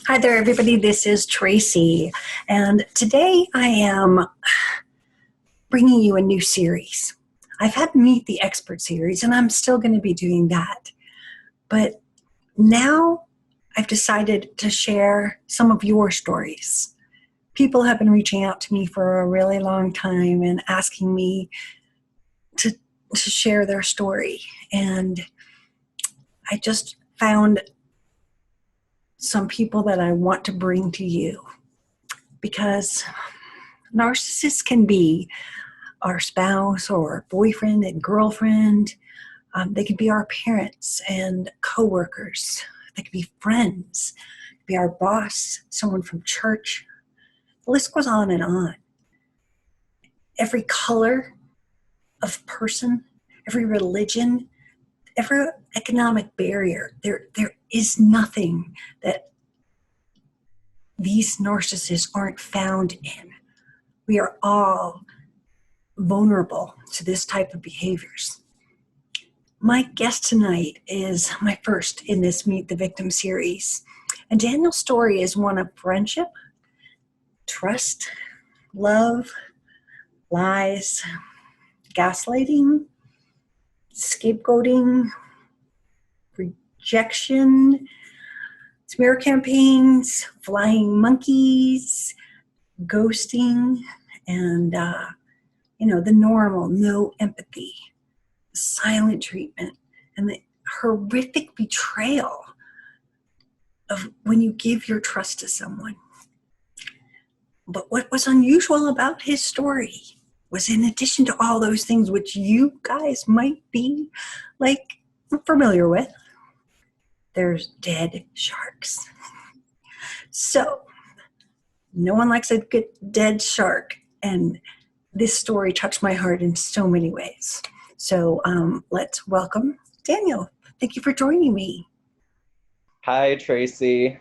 Hi there, everybody. This is Tracy, and today I am bringing you a new series. I've had Meet the Expert series, and I'm still going to be doing that. But now I've decided to share some of your stories. People have been reaching out to me for a really long time and asking me to, to share their story. And I just found some people that I want to bring to you because narcissists can be our spouse or boyfriend and girlfriend. They could be our parents and coworkers. They could be friends. They could be our boss, someone from church. The list goes on and on. Every color of person, every religion, every economic barrier, there is nothing that these narcissists aren't found in. We are all vulnerable to this type of behaviors. My guest tonight is my first in this Meet the Victim series. And Daniel's story is one of friendship, trust, love, lies, gaslighting, scapegoating, rejection, smear campaigns, flying monkeys, ghosting, and, the normal, no empathy, silent treatment, and the horrific betrayal of when you give your trust to someone. But what was unusual about his story was, in addition to all those things which you guys might be familiar with, there's dead sharks. So no one likes a good dead shark, and this story touched my heart in so many ways. So let's welcome Daniel. Thank you for joining me. Hi, Tracy.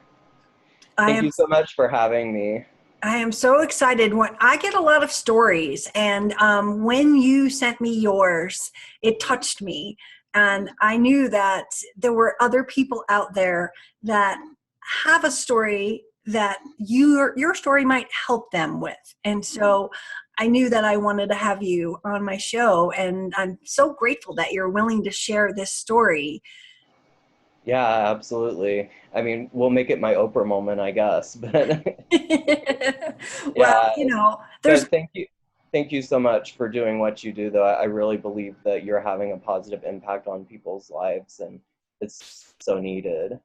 Thank you so much for having me. I am so excited. When I get a lot of stories, and when you sent me yours, it touched me. And I knew that there were other people out there that have a story that your story might help them with. And so I knew that I wanted to have you on my show, and I'm so grateful that you're willing to share this story. Yeah, absolutely. I mean, we'll make it my Oprah moment, I guess. But Well, yeah, there's but thank you. Thank you so much for doing what you do, though. I really believe that you're having a positive impact on people's lives, and it's so needed.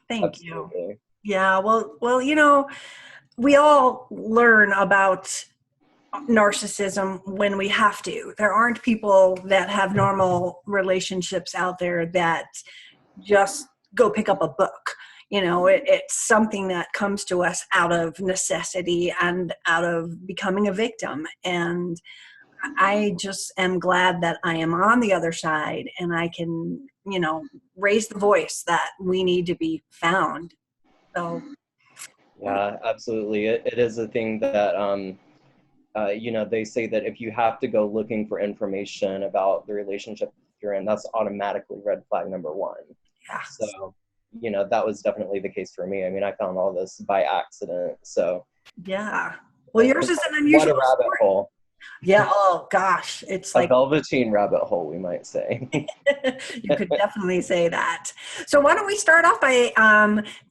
thank you. Absolutely. Yeah, well, we all learn about narcissism when we have to. There aren't people that have normal relationships out there that just go pick up a book. It's something that comes to us out of necessity and out of becoming a victim. And I just am glad that I am on the other side, and I can, raise the voice that we need to be found. So Yeah, absolutely. It is a thing that they say that if you have to go looking for information about the relationship you're in, that's automatically red flag number one. yeah. So, that was definitely the case for me. I mean, I found all this by accident. So, Yeah. Well, yours is an what unusual a rabbit story. hole. Yeah. Oh gosh, it's A like velveteen rabbit hole, we might say. you could definitely say that. So why don't we start off by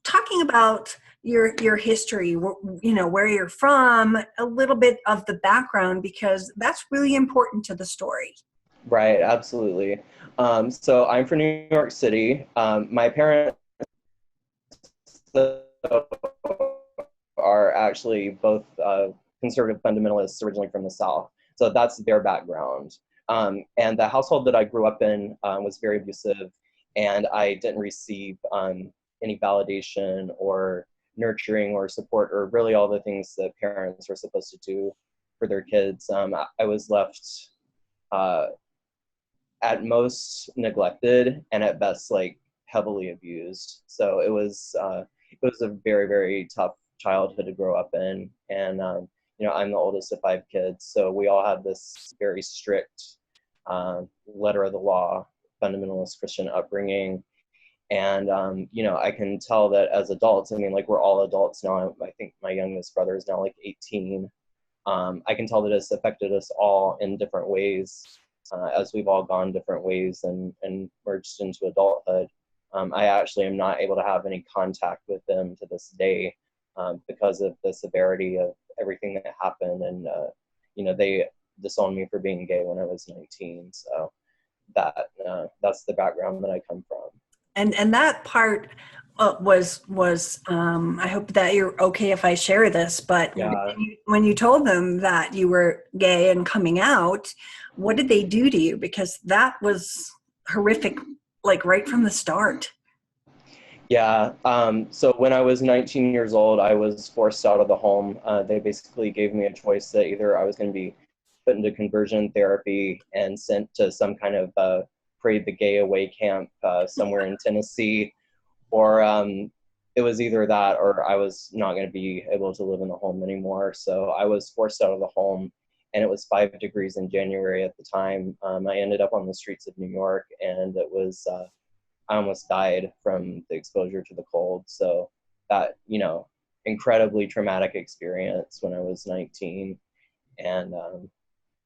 talking about your history? Where you're from, a little bit of the background, because that's really important to the story. Right, absolutely. So I'm from New York City. My parents are actually both conservative fundamentalists originally from the South. So that's their background. And the household that I grew up in was very abusive, and I didn't receive any validation or nurturing or support, or really all the things that parents are supposed to do for their kids. I was left at most neglected, and at best heavily abused. So it was a very, very tough childhood to grow up in. And I'm the oldest of 5 kids, so we all had this very strict letter of the law fundamentalist Christian upbringing. And, you know, I can tell that as adults, I mean, like we're all adults now. I think my youngest brother is now like 18. I can tell that it's affected us all in different ways as we've all gone different ways and merged into adulthood. I actually am not able to have any contact with them to this day because of the severity of everything that happened. And, you know, they disowned me for being gay when I was 19. So that's the background that I come from. And that part was I hope that you're okay if I share this, but Yeah. when you told them that you were gay and coming out, what did they do to you? Because that was horrific, like right from the start. Yeah. So when I was 19 years old, I was forced out of the home. They basically gave me a choice that either I was going to be put into conversion therapy and sent to some kind of Pray the Gay Away camp somewhere in Tennessee, or it was either that or I was not going to be able to live in the home anymore. So I was forced out of the home, and it was 5 degrees in January at the time. I ended up on the streets of New York, and it was I almost died from the exposure to the cold. So that, you know, incredibly traumatic experience when I was 19. And,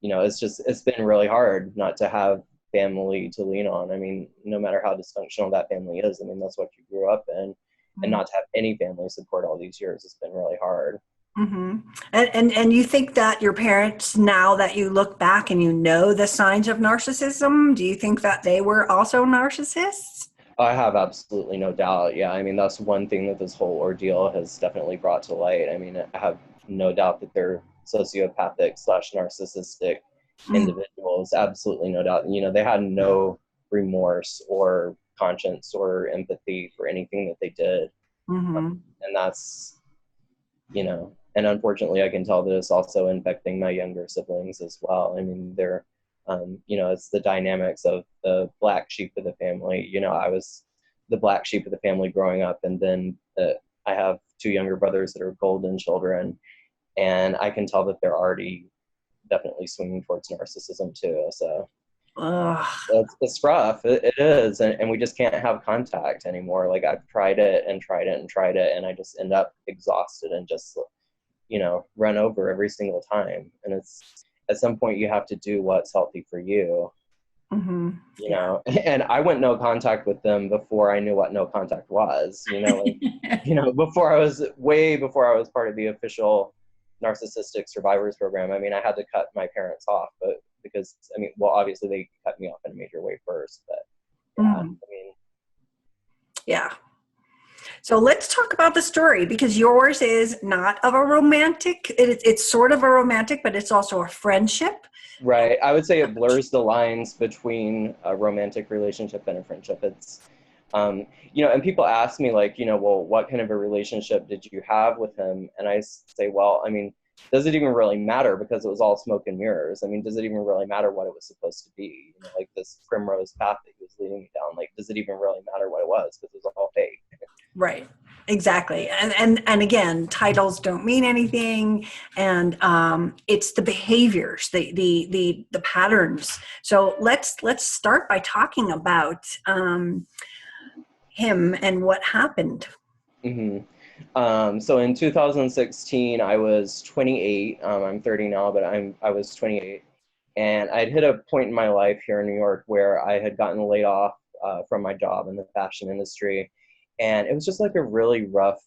you know, it's been really hard not to have family to lean on. I mean, no matter how dysfunctional that family is, I mean, that's what you grew up in. And not to have any family support all these years, it's been really hard. Mm-hmm. And you think that your parents, now that you look back and you know the signs of narcissism, do you think that they were also narcissists? I have absolutely no doubt. Yeah, I mean, that's one thing that this whole ordeal has definitely brought to light. I mean, I have no doubt that they're sociopathic slash narcissistic Mm-hmm. individuals. Absolutely no doubt. You know, they had no remorse or conscience or empathy for anything that they did. Mm-hmm. And that's, you know, and unfortunately, I can tell that it's also infecting my younger siblings as well. I mean, they're, you know, it's the dynamics of the black sheep of the family. You know, I was the black sheep of the family growing up, and then I have 2 younger brothers that are golden children, and I can tell that they're already definitely swinging towards narcissism too. So Ugh. it's rough. It is, and we just can't have contact anymore. Like I've tried it and tried it and tried it, and I just end up exhausted and just, you know, run over every single time. And it's at some point you have to do what's healthy for you, Mm-hmm. you Yeah. know. And I went no contact with them before I knew what no contact was, you know, like, you know, before I was part of the official narcissistic survivors program. I mean, I had to cut my parents off, but because I mean, well, obviously they cut me off in a major way first, but yeah, Mm-hmm. I mean, Yeah. So let's talk about the story, because yours is not of a romantic, it's sort of a romantic, but it's also a friendship. right. I would say it blurs the lines between a romantic relationship and a friendship. It's, you know, and people ask me like, you know, well, what kind of a relationship did you have with him? And I say, well, I mean, does it even really matter? Because it was all smoke and mirrors. I mean, does it even really matter what it was supposed to be? You know, like this primrose path that he was leading me down. Like, does it even really matter what it was? Because it was all fake. Right. Exactly. And again, titles don't mean anything. And it's the behaviors, the patterns. So let's start by talking about him and what happened. hmm So in 2016, I was 28. I'm 30 now, but I was 28, and I'd hit a point in my life here in New York where I had gotten laid off from my job in the fashion industry, and it was just like a really rough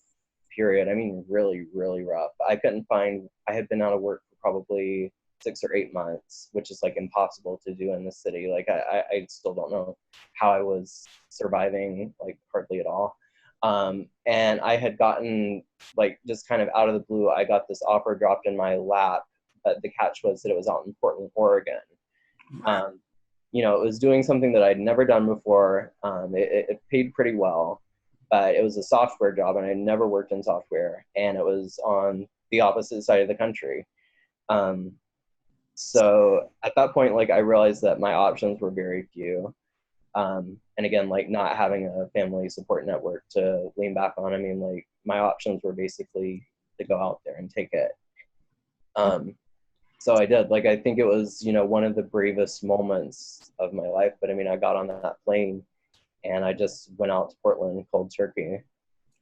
period. I mean, really, really rough. I couldn't find. I had been out of work for probably 6 or 8 months, which is like impossible to do in this city. Like I still don't know how I was surviving, like hardly at all. And I had gotten, like, just kind of out of the blue, I got this offer dropped in my lap, but the catch was that it was out in Portland, Oregon. Um, you know, it was doing something that I'd never done before. It paid pretty well, but it was a software job, and I'd never worked in software, and it was on the opposite side of the country. Um, so at that point, like, I realized that my options were very few. And again, like not having a family support network to lean back on. I mean, like my options were basically to go out there and take it. Um, so I did. Like I think it was, you know, one of the bravest moments of my life. But I mean, I got on that plane, and I just went out to Portland cold turkey.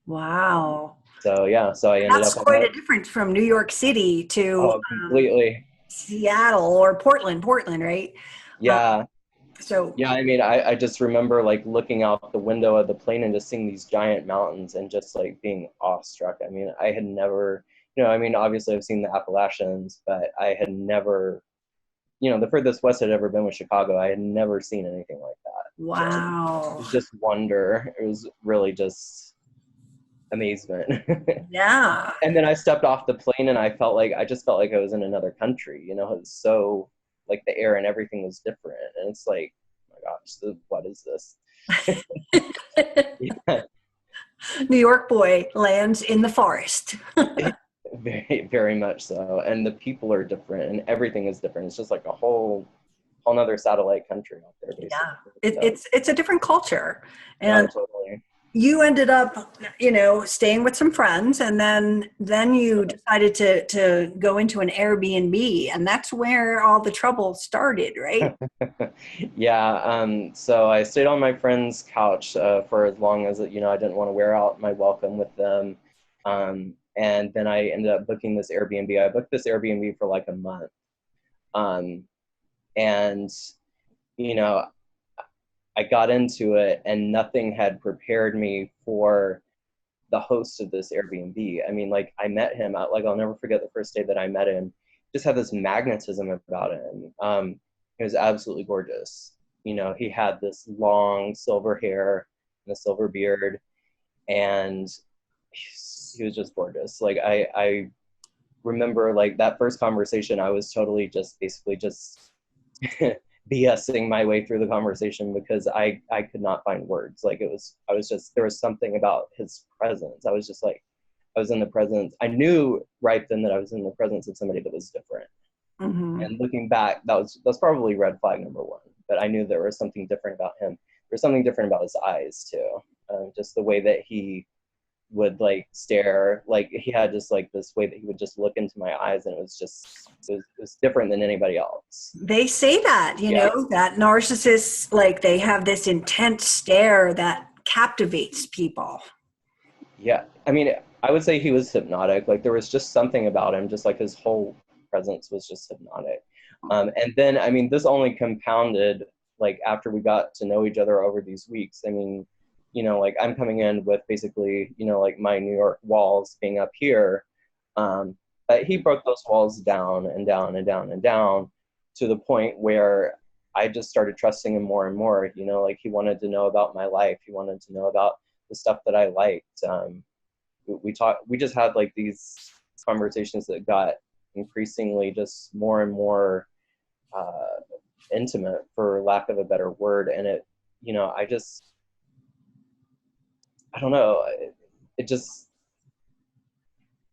Wow. So yeah, so I ended That's up on quite that. a difference from New York City to Oh, completely. Seattle or Portland, right? Um, Yeah. so Yeah, I mean, I just remember like looking out the window of the plane and just seeing these giant mountains and just like being awestruck. I mean, I had never, I mean, obviously I've seen the Appalachians, but I had never, the furthest west I'd ever been was Chicago. I had never seen anything like that. So it wow. was just wonder. It was really just amazement. Yeah. And then I stepped off the plane and I just felt like I was in another country. It was so like the air and everything was different. And it's like, oh my gosh, what is this? Yeah, New York boy lands in the forest. very, very much so. And the people are different and everything is different. It's just like a whole nother satellite country out there, Yeah. basically. It, So, it's a different culture. oh, And totally. you ended up, staying with some friends, and then you decided to go into an Airbnb, and that's where all the trouble started, right? Yeah, so I stayed on my friend's couch for as long as, I didn't want to wear out my welcome with them. And then I ended up booking this Airbnb. I booked this Airbnb for like a month. Um, and, you know, I got into it and nothing had prepared me for the host of this Airbnb. I mean, like I met him out, like I'll never forget the first day that I met him. Just had this magnetism about him. He was absolutely gorgeous. He had this long silver hair and a silver beard, and he was just gorgeous. Like I remember like that first conversation, I was totally just basically just BSing my way through the conversation because I could not find words. Like I was just, there was something about his presence. I was just like, I was in the presence. I knew right then that I was in the presence of somebody that was different. Hmm. And looking back, that's probably red flag number one. But I knew there was something different about him. There's something different about his eyes too. Just the way that he would like stare, like he had just like this way that he would just look into my eyes, and it was different than anybody else. They say that, Yeah. that narcissists, like, they have this intense stare that captivates people. Yeah, I mean, I would say he was hypnotic. Like there was just something about him, just like his whole presence was just hypnotic. And then, I mean, this only compounded like after we got to know each other over these weeks. I mean, like I'm coming in with basically, like my New York walls being up here. But he broke those walls down and down and down and down to the point where I just started trusting him more and more. Like he wanted to know about my life. He wanted to know about the stuff that I liked. We just had like these conversations that got increasingly just more and more intimate, for lack of a better word. And I don't know, it just,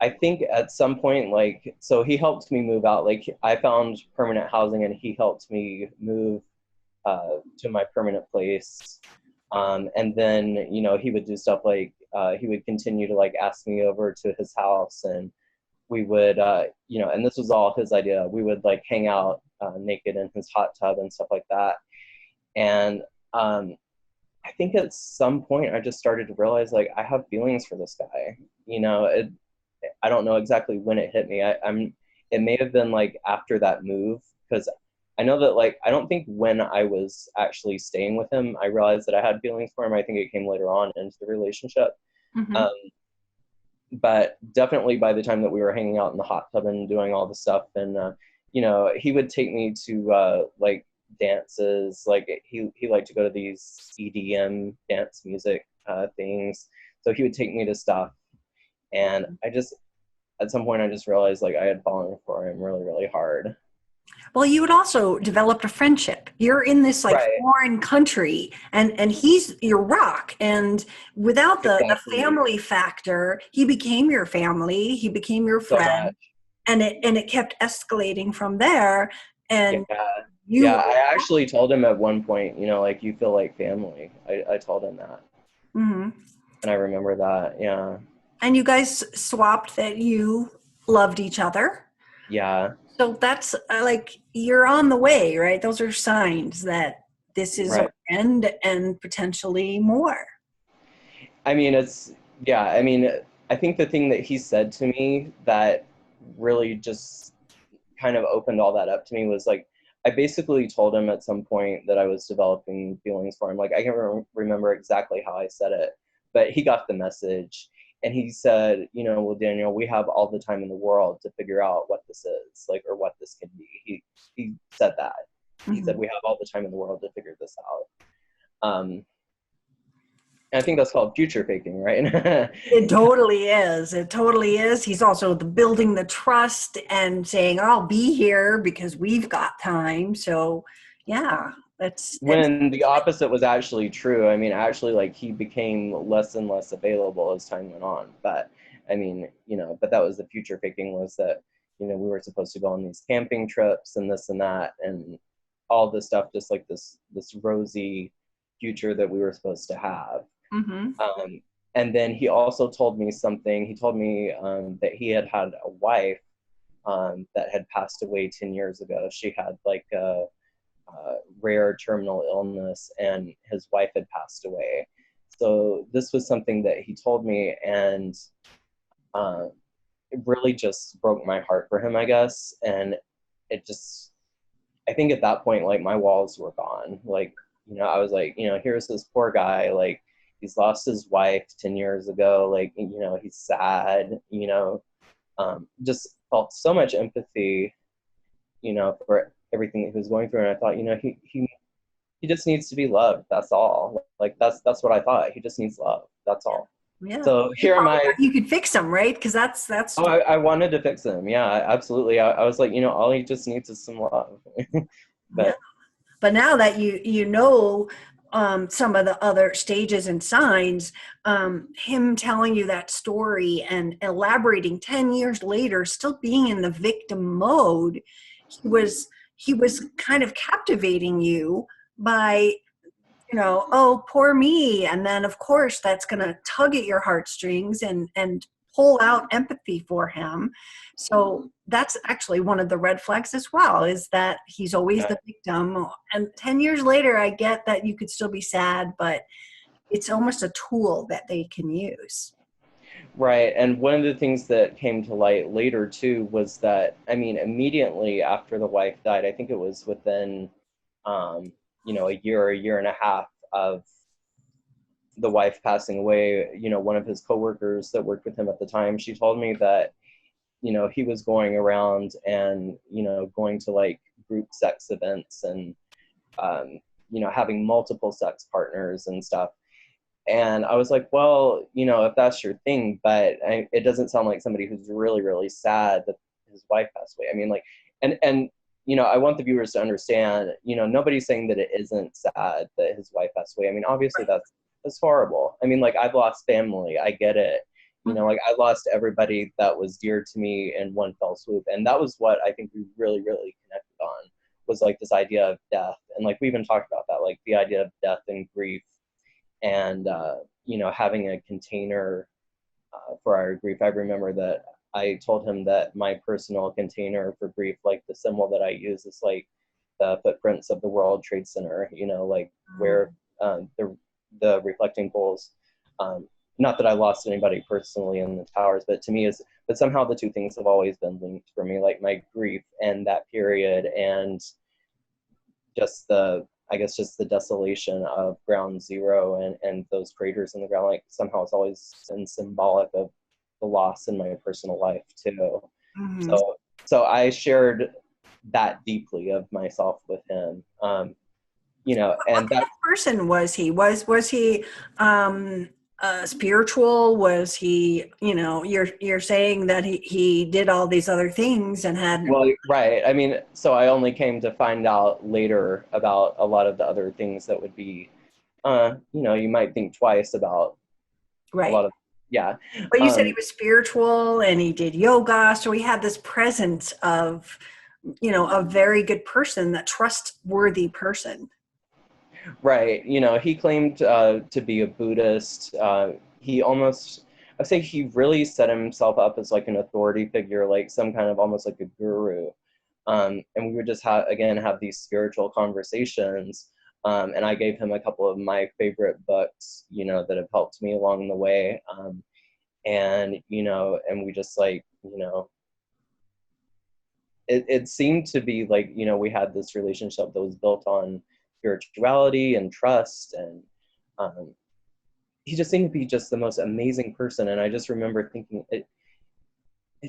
I think at some point, like, so he helped me move out. Like I found permanent housing and he helped me move to my permanent place. And then, he would do stuff like he would continue to like ask me over to his house, and we would, and this was all his idea. We would like hang out naked in his hot tub and stuff like that. And I think at some point I just started to realize like I have feelings for this guy. I don't know exactly when it hit me. It may have been like after that move, because I know that like I don't think when I was actually staying with him I realized that I had feelings for him. I think it came later on into the relationship. Hmm. Um, but definitely by the time that we were hanging out in the hot tub and doing all the stuff, and he would take me to like dances. Like he liked to go to these EDM dance music things, so he would take me to stuff. And I just, at some point I just realized like I had fallen for him really, really hard. Well, you had also developed a friendship. You're in this like Right. foreign country, and he's your rock. And without the Exactly. family factor, he became your family. He became your So much. friend, and it kept escalating from there. Yeah. And Yeah. you, I actually told him at one point, like you feel like family. I told him that. mhm. And I remember that. Yeah. And you guys swapped that you loved each other. Yeah. So that's like you're on the way, right? Those are signs that this is our Right. end and potentially more. I mean, yeah, I mean, I think the thing that he said to me that really just kind of opened all that up to me was like, I basically told him at some point that I was developing feelings for him. Like, I can't remember exactly how I said it, but he got the message. And he said, you know, well, Daniel, we have all the time in the world to figure out what this is, like, or what this can be. He said that. He said, Mm-hmm. we have all the time in the world to figure this out. And I think that's called future faking, right? It totally is. It totally is. He's also building the trust and saying, "I'll be here because we've got time." So, yeah, that's When the opposite was actually true. I mean, actually, like, he became less and less available as time went on. But I mean, you know, but that was the future faking, was that, you know, we were supposed to go on these camping trips and this and that and all this stuff, just like this rosy future that we were supposed to have. mm-hmm. Um, and then he also told me something. He told me that he had had a wife that had passed away 10 years ago. She had like a rare terminal illness, and his wife had passed away. So this was something that he told me, and uh, it really just broke my heart for him, I guess. And it just, I think at that point, like, my walls were gone. Like, you know, I was like, you know, here's this poor guy, like, he's lost his wife 10 years ago, like, you know, he's sad, you know, just felt so much empathy, you know, for everything that he was going through. And I thought, you know, he just needs to be loved. That's all. Like, that's what I thought. He just needs love. That's all. Yeah. So You here am probably I. thought you could fix him, right? Because that's Oh, I wanted to fix him. Yeah, absolutely. I was like, you know, all he just needs is some love. yeah. But But now that you know some of the other stages and signs, him telling you that story and elaborating 10 years later, still being in the victim mode, he was kind of captivating you by, you know, oh, poor me. And then of course that's going to tug at your heartstrings and pull out empathy for him. So that's actually one of the red flags as well, is that he's always yeah, the victim. And 10 years later, I get that you could still be sad, but it's almost a tool that they can use. right. And one of the things that came to light later too was that, I mean, immediately after the wife died, I think it was within, you know, a year and a half of the wife passing away, you know, one of his coworkers that worked with him at the time, she told me that, you know, he was going around and, you know, going to like group sex events and, you know, having multiple sex partners and stuff. And I was like, well, you know, if that's your thing, but it doesn't sound like somebody who's really, really sad that his wife passed away. I mean, like, and, you know, I want the viewers to understand, you know, nobody's saying that it isn't sad that his wife passed away. I mean, obviously that's horrible. I mean, like, I've lost family. I get it. You know, like, I lost everybody that was dear to me in one fell swoop. And that was what I think we really, really connected on, was like this idea of death. And like, we even talked about that, like the idea of death and grief, and you know, having a container for our grief. I remember that I told him that my personal container for grief, like the symbol that I use, is like the footprints of the World Trade Center, you know, like where the reflecting poles, not that I lost anybody personally in the towers, but to me is, but somehow the two things have always been linked for me, like my grief and that period, and just the, I guess, just the desolation of ground zero and those craters in the ground. Like, somehow it's always been symbolic of the loss in my personal life too. Mm-hmm. So I shared that deeply of myself with him. You know, What and kind that, of person was he? Was he spiritual? Was he, you know, you're saying that he did all these other things and had, well, right. I mean, so I only came to find out later about a lot of the other things that would be, you know, you might think twice about a right. lot of, yeah. But you said he Um, was spiritual and he did yoga, so he had this presence of, you know, a very good person, that trustworthy person. Right. You know, he claimed to be a Buddhist. He almost, I say he really set himself up as like an authority figure, like some kind of almost like a guru. And we would just have, again, have these spiritual conversations. And I gave him a couple of my favorite books, that have helped me along the way. And we just it seemed to be like, we had this relationship that was built on spirituality and trust. And um, he just seemed to be just the most amazing person. And I just remember thinking, it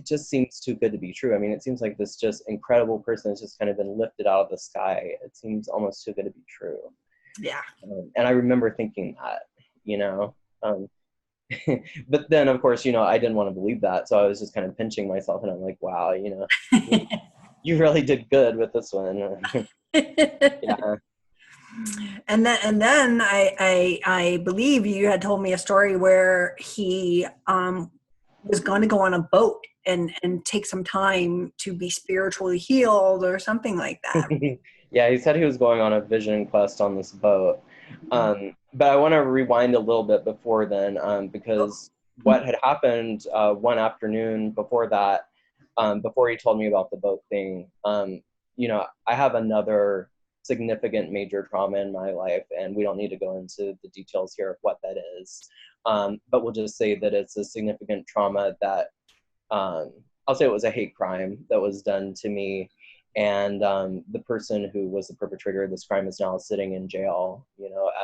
just seems too good to be true. I mean, it seems like this just incredible person has just kind of been lifted out of the sky. It seems almost too good to be true. Yeah. And I remember thinking that. Um, but then, of course, I didn't want to believe that. So I was just kind of pinching myself, and I'm like, wow, you really did good with this one. Yeah. And then I believe you had told me a story where he was going to go on a boat and take some time to be spiritually healed or something like that. Yeah, he said he was going on a vision quest on this boat. But I want to rewind a little bit before then, because what had happened one afternoon before that, before he told me about the boat thing, I have another significant major trauma in my life, and we don't need to go into the details here of what that is. But we'll just say that it's a significant trauma that, I'll say it was a hate crime that was done to me. And the person who was the perpetrator of this crime is now sitting in jail,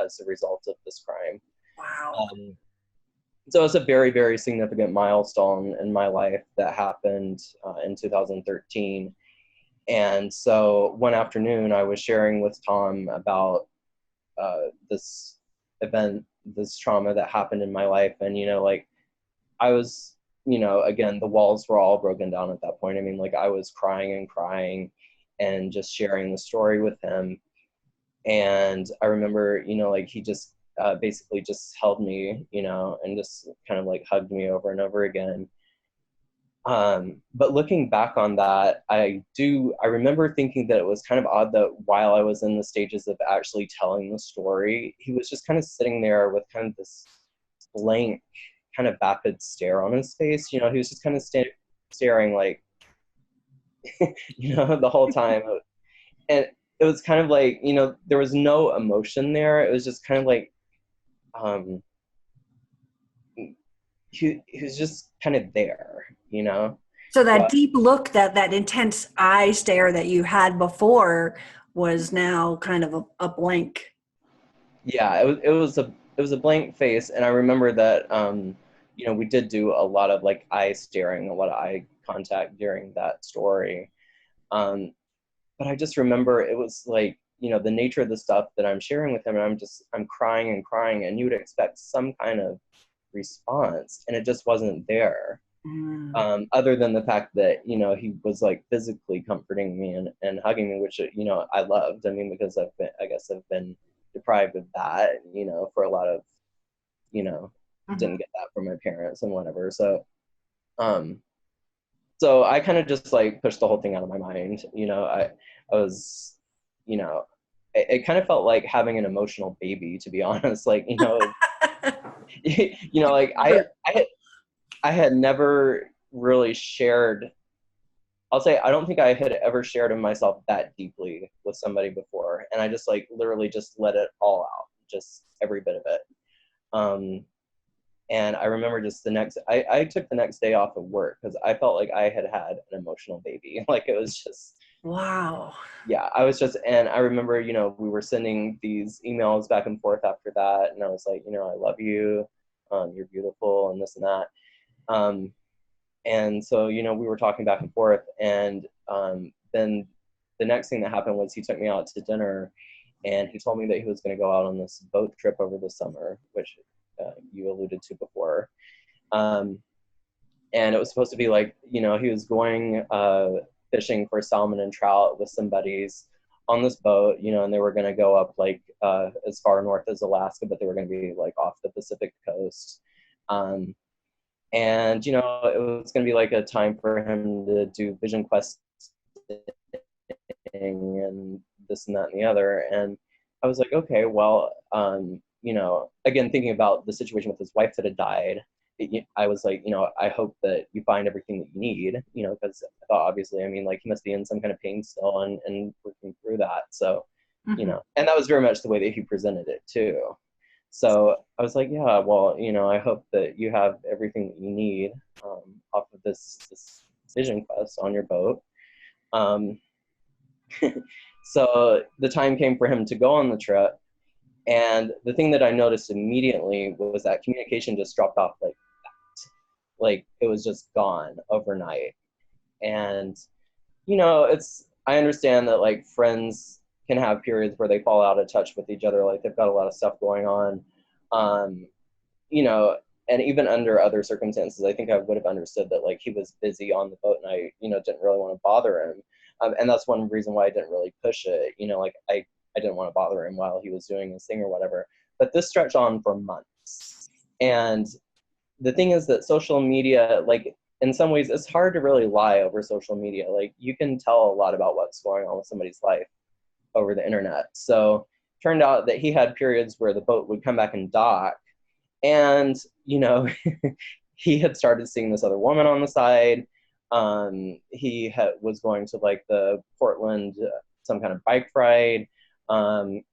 as a result of this crime. Wow. So it's a very, very significant milestone in my life that happened in 2013. And so one afternoon I was sharing with Tom about this event, this trauma that happened in my life. And, I was, again, the walls were all broken down at that point. I mean, like, I was crying and crying and just sharing the story with him. And I remember, he just basically just held me, and just kind of like hugged me over and over again. But looking back on that, I remember thinking that it was kind of odd that while I was in the stages of actually telling the story, he was just kind of sitting there with kind of this blank, kind of vapid stare on his face. He was just kind of staring like, the whole time. And it was kind of like, there was no emotion there. It was just kind of like, he was just kind of there. So that But deep look, that intense eye stare that you had before was now kind of a blank. yeah, it was a blank face. And I remember that, we did do a lot of like eye staring, a lot of eye contact during that story. But I just remember it was like, the nature of the stuff that I'm sharing with him, and I'm crying and crying, and you would expect some kind of response, and it just wasn't there. Other than the fact that, he was like physically comforting me and hugging me, which, I loved. I mean, because I've been deprived of that, for a lot of, didn't get that from my parents and whatever. Um, so I kind of just like pushed the whole thing out of my mind. I was, it kind of felt like having an emotional baby, to be honest. Like, like I had never really shared. I'll say I don't think I had ever shared of myself that deeply with somebody before, and I just like literally just let it all out, just every bit of it. And I remember just I took the next day off of work because I felt like I had had an emotional baby. Like, it was just, Wow. yeah, and I remember, we were sending these emails back and forth after that, and I was like, I love you, you're beautiful, and this and that. And so, we were talking back and forth, and then the next thing that happened was he took me out to dinner, and he told me that he was going to go out on this boat trip over the summer, which you alluded to before. And it was supposed to be like, he was going fishing for salmon and trout with some buddies on this boat, and they were going to go up like as far north as Alaska, but they were going to be like off the Pacific coast. And, it was going to be like a time for him to do vision questing and this and that and the other. And I was like, okay, well, again, thinking about the situation with his wife that had died, I was like, I hope that you find everything that you need, because I thought, obviously, I mean, like, he must be in some kind of pain still and working through that. So you know, and that was very much the way that he presented it too. So I was like, yeah, well, you know, I hope that you have everything that you need off of this vision quest on your boat. So the time came for him to go on the trip. And the thing that I noticed immediately was that communication just dropped off like that. Like it was just gone overnight. And, you know, I understand that like friends can have periods where they fall out of touch with each other. Like they've got a lot of stuff going on. You know, and even under other circumstances, I think I would have understood that like he was busy on the boat and I, you know, didn't really want to bother him. And that's one reason why I didn't really push it. You know, like I didn't want to bother him while he was doing his thing or whatever. But this stretched on for months. And the thing is that social media, like in some ways, it's hard to really lie over social media. Like you can tell a lot about what's going on with somebody's life over the internet. So it turned out that he had periods where the boat would come back and dock. And, you know, he had started seeing this other woman on the side. He was going to like the Portland, some kind of bike ride.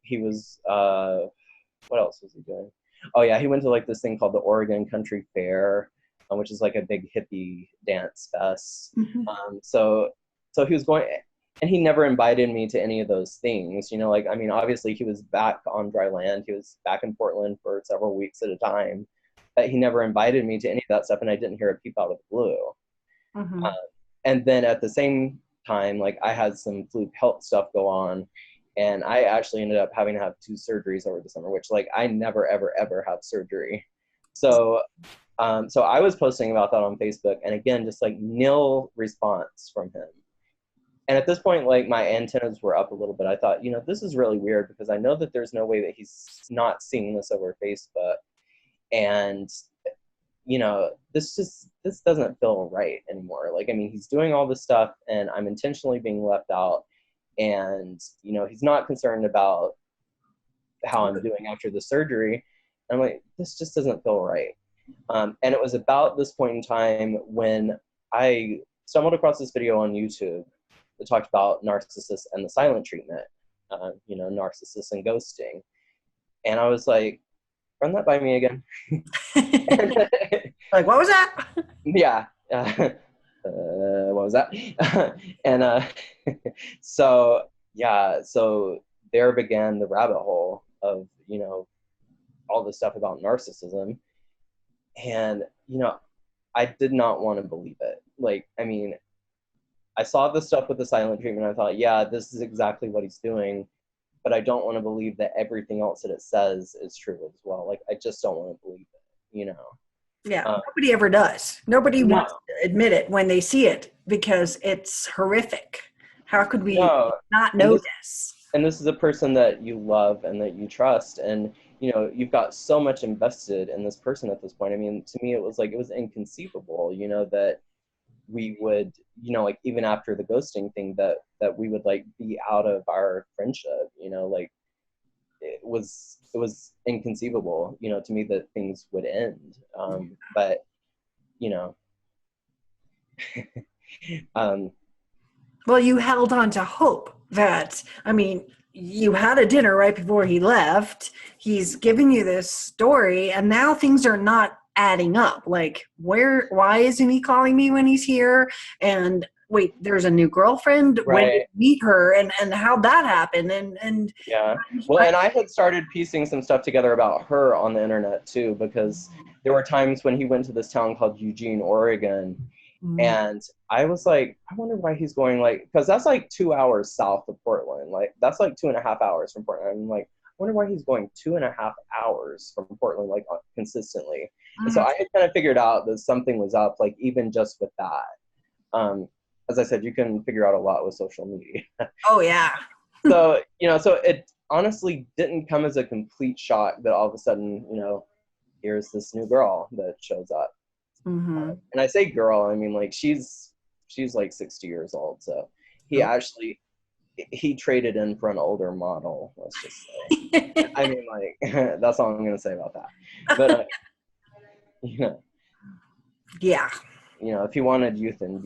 He was, what else was he doing? Oh yeah, he went to like this thing called the Oregon Country Fair, which is like a big hippie dance fest. So he was going, and he never invited me to any of those things. You know, like, I mean, obviously he was back on dry land. He was back in Portland for several weeks at a time, but he never invited me to any of that stuff, and I didn't hear a peep out of the blue. And then at the same time, like I had some fluke health stuff go on, and I actually ended up having to have 2 surgeries over the summer, which like I never, ever, ever have surgery. So I was posting about that on Facebook, and again, just like nil response from him. And at this point, like my antennas were up a little bit. I thought, you know, this is really weird because I know that there's no way that he's not seeing this over Facebook. And, you know, this doesn't feel right anymore. Like, I mean, he's doing all this stuff and I'm intentionally being left out. And, you know, he's not concerned about how I'm doing after the surgery. And I'm like, this just doesn't feel right. And it was about this point in time when I stumbled across this video on YouTube that talked about narcissists and the silent treatment, you know, narcissists and ghosting. And I was like, run that by me again. Like, what was that? Yeah. What was that? And so there began the rabbit hole of, you know, all this stuff about narcissism. And, you know, I did not want to believe it. Like, I mean, I saw the stuff with the silent treatment. I thought, yeah, this is exactly what he's doing. But I don't want to believe that everything else that it says is true as well. Like, I just don't want to believe it, you know? Yeah, nobody ever does. Nobody wants to admit it when they see it because it's horrific. How could we not know this? And this is a person that you love and that you trust. And, you know, you've got so much invested in this person at this point. I mean, to me, it was inconceivable, you know, that we would, you know, like even after the ghosting thing that we would like be out of our friendship, you know, like it was inconceivable, you know, to me that things would end. But, you know, well, you held on to hope that, I mean, you had a dinner right before he left. He's giving you this story and now things are not adding up. Like, why isn't he calling me when he's here? And wait, there's a new girlfriend. Right. When did you meet her? And how'd that happen? And yeah. Well, and I had started piecing some stuff together about her on the internet too, because there were times when he went to this town called Eugene, Oregon. And I was like, I wonder why he's going, like, because that's like 2 hours south of Portland. Like, that's like 2.5 hours from Portland. I'm like, I wonder why he's going 2.5 hours from Portland, like, consistently. And so I had kind of figured out that something was up, like, even just with that. As I said, you can figure out a lot with social media. Oh, yeah. So, you know, so it honestly didn't come as a complete shock that all of a sudden, you know, here's this new girl that shows up. And I say girl, I mean, like, she's like 60 years old. So he traded in for an older model, let's just say. I mean, like, that's all I'm going to say about that. But, you know. Yeah. You know, if he wanted youth and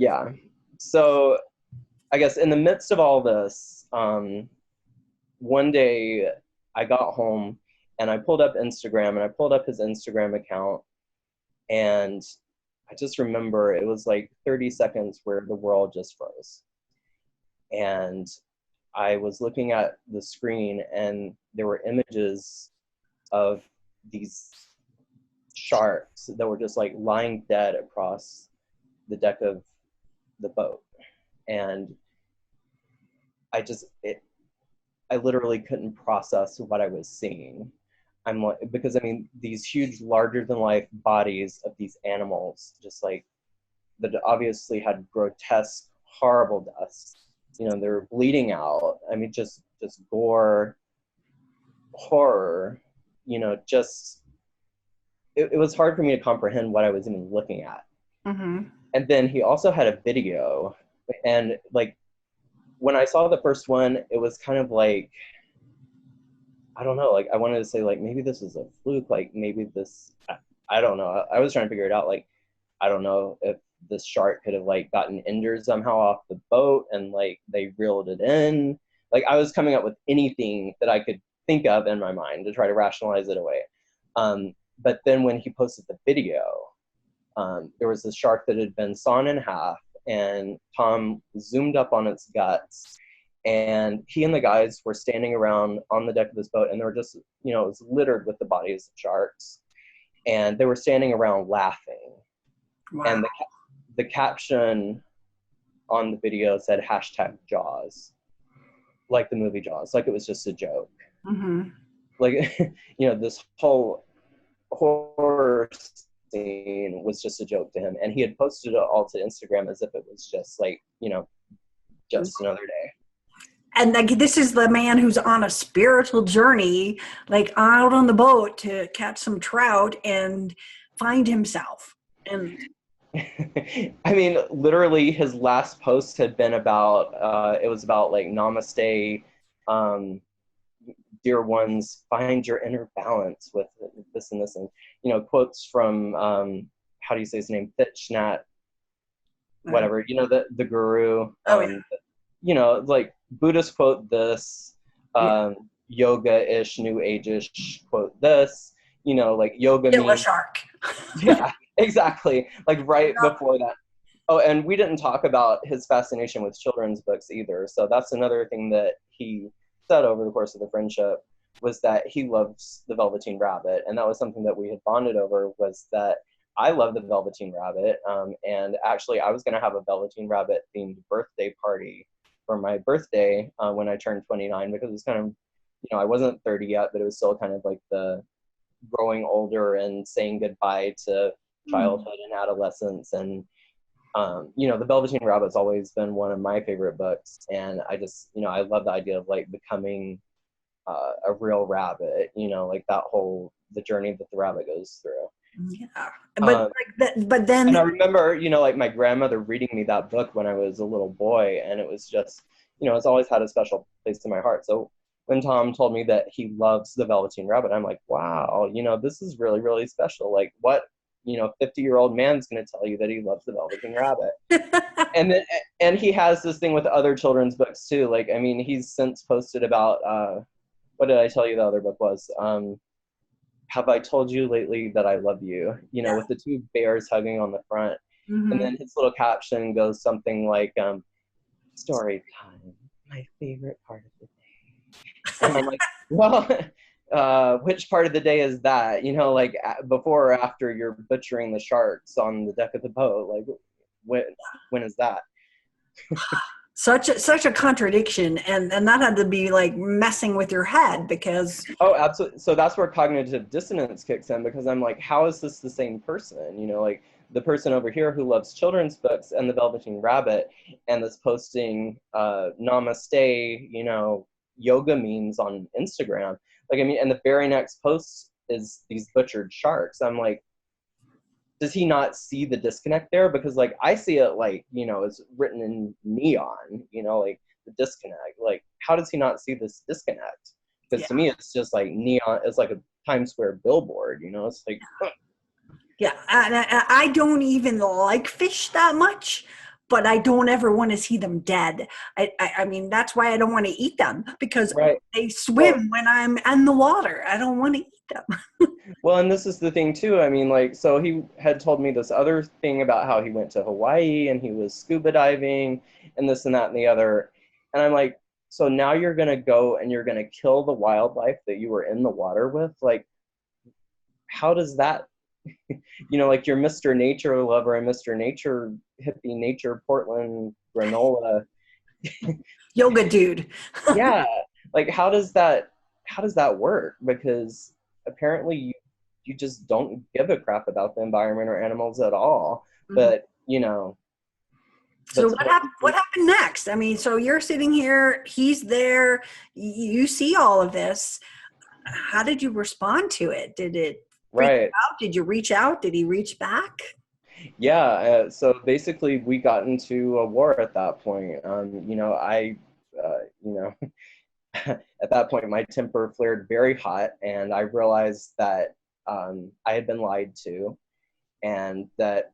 yeah. So I guess in the midst of all this, one day I got home and I pulled up Instagram and I pulled up his Instagram account, and I just remember it was like 30 seconds where the world just froze. And I was looking at the screen and there were images of these sharks that were just like lying dead across the deck of the boat. And I literally couldn't process what I was seeing. I'm like, because I mean, these huge, larger than life bodies of these animals, just like that obviously had grotesque, horrible deaths. You know, they're bleeding out. I mean, just gore, horror, you know, just, it was hard for me to comprehend what I was even looking at. Mm-hmm. And then he also had a video, and like, when I saw the first one, it was kind of like, I don't know, like I wanted to say like, maybe this is a fluke, like maybe this, I don't know. I was trying to figure it out. Like, I don't know if this shark could have like gotten injured somehow off the boat and like they reeled it in. Like I was coming up with anything that I could think of in my mind to try to rationalize it away. But then when he posted the video, there was this shark that had been sawn in half, and Tom zoomed up on its guts, and he and the guys were standing around on the deck of this boat, and they were just, you know, it was littered with the bodies of sharks, and they were standing around laughing. Wow. And the caption on the video said #Jaws, like the movie Jaws, like it was just a joke. Mm-hmm. Like, you know, this whole horror scene was just a joke to him, and he had posted it all to Instagram as if it was just like, you know, just another day. And like, this is the man who's on a spiritual journey, like out on the boat to catch some trout and find himself. And I mean, literally his last post had been about, it was about like, namaste, dear ones, find your inner balance with this and this, and, you know, quotes from, how do you say his name? Thich Nhat, whatever, you know, the guru, you know, like Buddhist quote this, yoga-ish, new age-ish quote this, you know, like yoga kill a means, shark. yeah, exactly. Like right before that. Oh, and we didn't talk about his fascination with children's books either. So that's another thing that he said over the course of the friendship, was that he loves the Velveteen Rabbit. And that was something that we had bonded over, was that I love the Velveteen Rabbit. And actually I was going to have a Velveteen Rabbit themed birthday party for my birthday when I turned 29, because it was kind of, you know, I wasn't 30 yet, but it was still kind of like the growing older and saying goodbye to childhood and adolescence. And you know, the Velveteen Rabbit's always been one of my favorite books, and I just, you know, I love the idea of like becoming a real rabbit, you know, like that whole, the journey that the rabbit goes through. Yeah, but but then, and I remember, you know, like my grandmother reading me that book when I was a little boy, and it was just, you know, it's always had a special place in my heart. So when Tom told me that he loves the Velveteen Rabbit, I'm like, wow, you know, this is really, really special. Like, what, you know, 50-year-old man's going to tell you that he loves the Velveteen Rabbit? And then, and he has this thing with other children's books too. Like, I mean, he's since posted about, what did I tell you the other book was? Have I told you lately that I love you? You know, with the two bears hugging on the front. Mm-hmm. And then his little caption goes something like, story time, my favorite part of the day. And I'm like, well, which part of the day is that? You know, like before or after you're butchering the sharks on the deck of the boat? Like, when is that? Such a contradiction, and that had to be like messing with your head, because oh, absolutely. So that's where cognitive dissonance kicks in, because I'm like, how is this the same person? You know, like the person over here who loves children's books and the Velveteen Rabbit, and this posting namaste, you know, yoga memes on Instagram. Like, I mean, and the very next post is these butchered sharks. I'm like, does he not see the disconnect there? Because like I see it, like, you know, it's written in neon, you know, like the disconnect. Like, how does he not see this disconnect? Because to me, it's just like neon. It's like a Times Square billboard, you know. It's like, yeah, and I don't even like fish that much, but I don't ever want to see them dead. I mean, that's why I don't want to eat them, because Right. they Well, swim when I'm in the water. I don't want to eat them. well, and this is the thing too. I mean, like, so he had told me this other thing about how he went to Hawaii and he was scuba diving and this and that and the other. And I'm like, so now you're going to go and you're going to kill the wildlife that you were in the water with? Like, how does that, like your Mr. Nature lover and Mr. Nature hippie nature Portland granola. Yoga dude. Yeah. Like, how does that work? Because apparently you just don't give a crap about the environment or animals at all. Mhm. But So but what happened next? I mean, so you're sitting here, he's there, you see all of this. How did you respond to it? Did it freak you right. out? Did you reach out? Did he reach back? Yeah. So basically, we got into a war at that point. I, at that point, my temper flared very hot, and I realized that I had been lied to, and that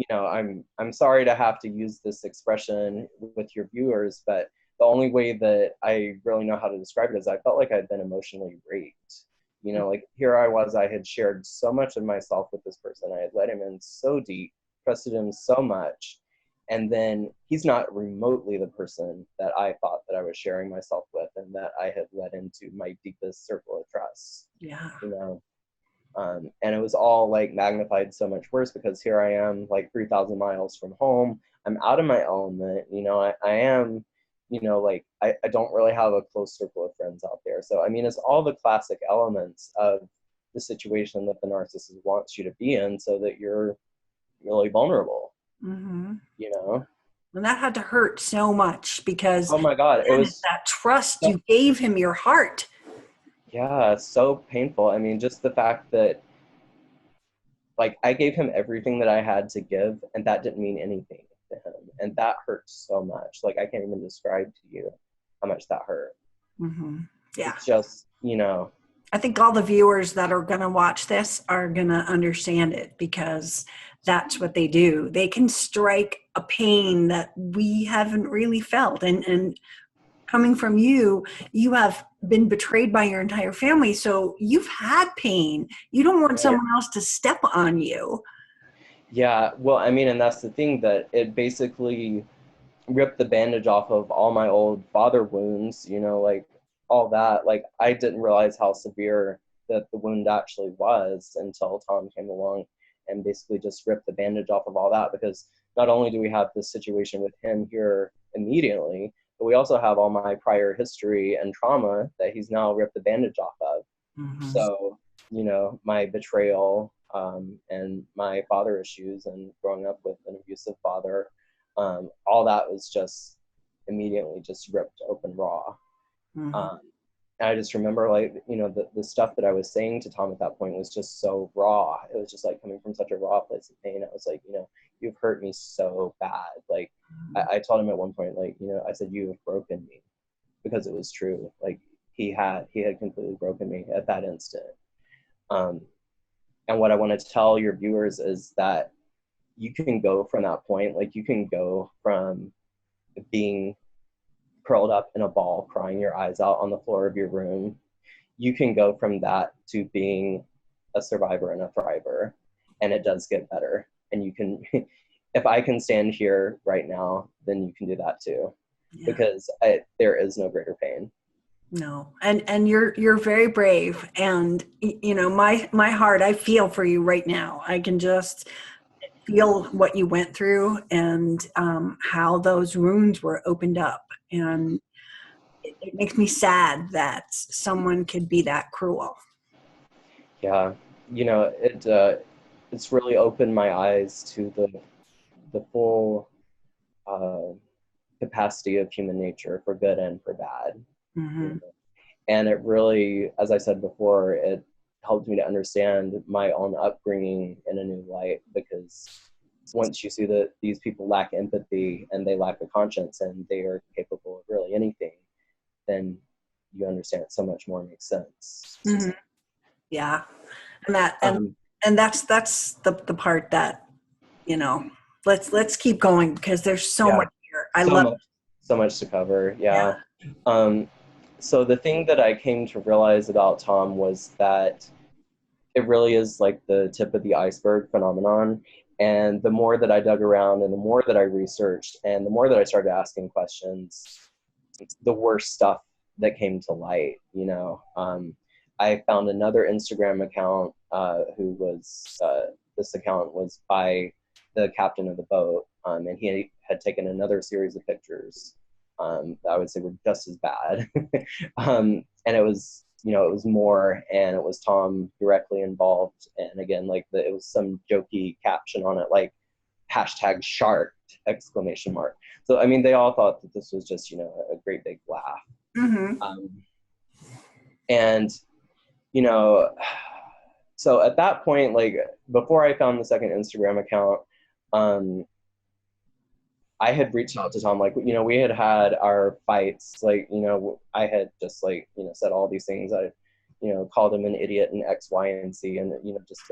I'm sorry to have to use this expression with your viewers, but the only way that I really know how to describe it is I felt like I'd been emotionally raped. Like here I was, I had shared so much of myself with this person. I had let him in so deep, trusted him so much. And then he's not remotely the person that I thought that I was sharing myself with and that I had let into my deepest circle of trust. Yeah. You know, and it was all like magnified so much worse because here I am like 3,000 miles from home. I'm out of my element. I am, like I don't really have a close circle of friends out there. So, I mean, it's all the classic elements of the situation that the narcissist wants you to be in so that you're really vulnerable, Mm-hmm. you know? And that had to hurt so much because, Oh my God, it again, it's was, that trust. so, You gave him your heart. yeah, it's so painful. I mean, just the fact that like I gave him everything that I had to give, and that didn't mean anything to him, and that hurt so much. Like I can't even describe to you how much that hurt. Mm-hmm. Yeah. It's just, I think all the viewers that are going to watch this are going to understand it, because that's what they do. They can strike a pain that we haven't really felt. And coming from you, you have been betrayed by your entire family. So you've had pain. You don't want right. someone else to step on you. Yeah. Well, I mean, and that's the thing that it basically ripped the bandage off of all my old father wounds. Like all that. Like I didn't realize how severe that the wound actually was until Tom came along and basically just ripped the bandage off of all that, because not only do we have this situation with him here immediately, but we also have all my prior history and trauma that he's now ripped the bandage off of. Mm-hmm. So, my betrayal and my father issues and growing up with an abusive father, all that was just immediately just ripped open raw. Mm-hmm. Um, and I just remember like, the stuff that I was saying to Tom at that point was just so raw. It was just like coming from such a raw place of pain. I was like, you've hurt me so bad. Like I told him at one point, like, I said, you have broken me, because it was true. Like he had completely broken me at that instant. Um, and what I want to tell your viewers is that you can go from that point, like you can go from being curled up in a ball, crying your eyes out on the floor of your room. You can go from that to being a survivor and a thriver. And it does get better. And you can, if I can stand here right now, then you can do that too. Yeah. Because there is no greater pain. No. And you're very brave. And my heart, I feel for you right now. I can just feel what you went through, and how those wounds were opened up. And it makes me sad that someone could be that cruel. Yeah. It's really opened my eyes to the full uh, capacity of human nature for good and for bad. Mm-hmm. And it really, as I said before, it helped me to understand my own upbringing in a new light, because once you see that these people lack empathy and they lack a conscience and they are capable of really anything, then you understand it so much more makes sense. Mm-hmm. Yeah. And that Um, and that's the part that, you know Let's keep going because there's so Yeah, much here. I so love much, so much to cover. Yeah. Yeah. Um, so the thing that I came to realize about Tom was that it really is like the tip of the iceberg phenomenon. And the more that I dug around and the more that I researched and the more that I started asking questions, the worst stuff that came to light, you know. I found another Instagram account who was, this account was by the captain of the boat, and he had taken another series of pictures that I would say were just as bad. And it was, you know, it was more, and it was Tom directly involved. And again, like it was some jokey caption on it, like hashtag shark exclamation mark. So, I mean, they all thought that this was just, you know, a great big laugh. Mm-hmm. And, you know, so at that point, like before I found the second Instagram account, I had reached out to Tom, like, you know, we had had our fights, like, you know, I had just like, you know, said all these things. I, you know, called him an idiot and X, Y, and Z, and, you know, just